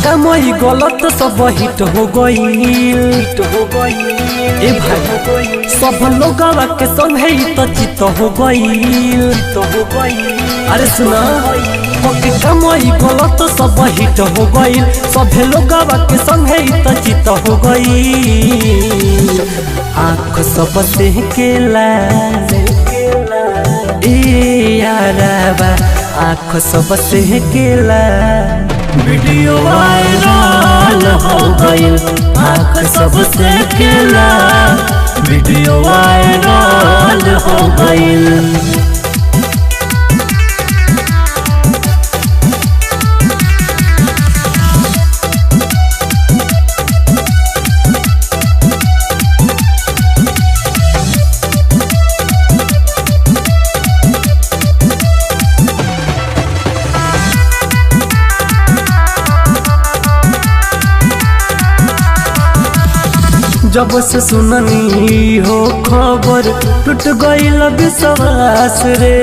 कमई गलत सब हिट हो गई ए भाई सब लोग के संगे तो चित हो गई। अरे सुना कमई गलत सब हिट हो गई सब लोग के संगे तो चित हो गई। आँख सब से केला ए याराबा आँख सब से केला वीडियो वायरल हो गई। आँख सबसे केला वीडियो वायरल हो गई। जब से सुननी हो खबर टूट गईल विश्वास रे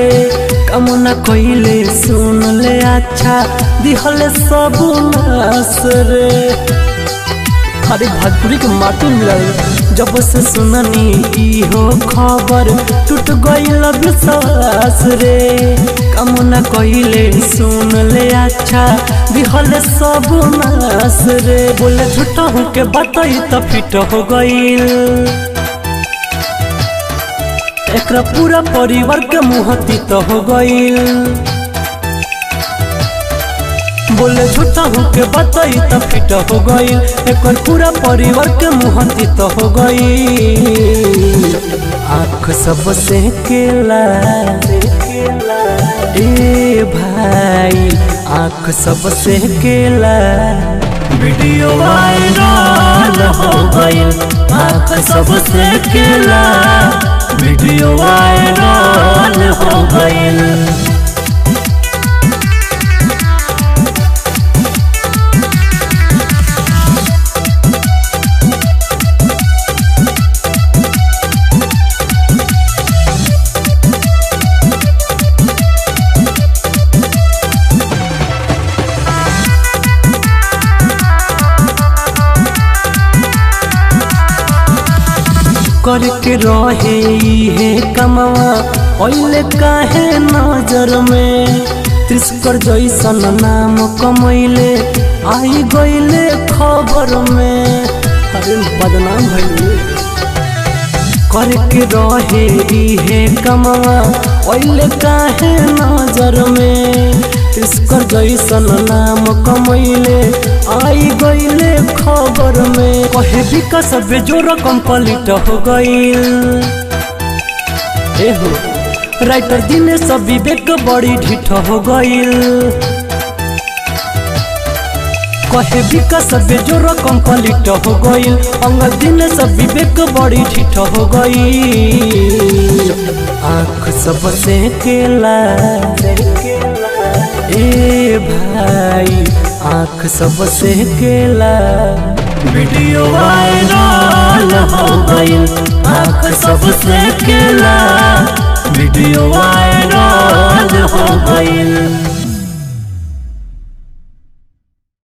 कमुना कोइले सुन ले अच्छा दिहले सब नास रे। अरे भोजपुरी के माटी मिलल जब से सुननी हो खबर टूट गईल विश्वास रे कमुना कोइले सुन ले अच्छा दिहले सब नास रे। बोले झूठा हूँ के बताई तो फिट हो गईल एकरा पूरा परिवार के मुहती तो हो गईल। बोले झूठा हूँ के बताई तो फिट हो गईल एक पूरा परिवार के मुहती तो हो गईल। आँख सब से केला ए भाई आँख सब से केला वीडियो वायरल हो गई। आँख सब से केला वीडियो वायरल हो गई। करके रहे है कमावा ओइले काहे नजर में त्रिस्कर जैसन नाम कमैले आई गईले खबर में। अरे बदनाम भइले करके रहे है कमावा ओइले काहे नजर में त्रिस्कर जैसन नाम कमैले आई गईले खबर में। कहे विकास बेजोर कंप्लीट हो गईल एहो राइटर दिनेश विवेक बड़ी ढिठ हो गईल। कहे विकास बेजोर कंप्लीट हो गईल अंग दिनेश विवेक बड़ी ढिठ हो गईल। आँख सब से केला ए भाई आँख सब से केला वीडियो वायरल हो गई। आँख सब से केला वीडियो वायरल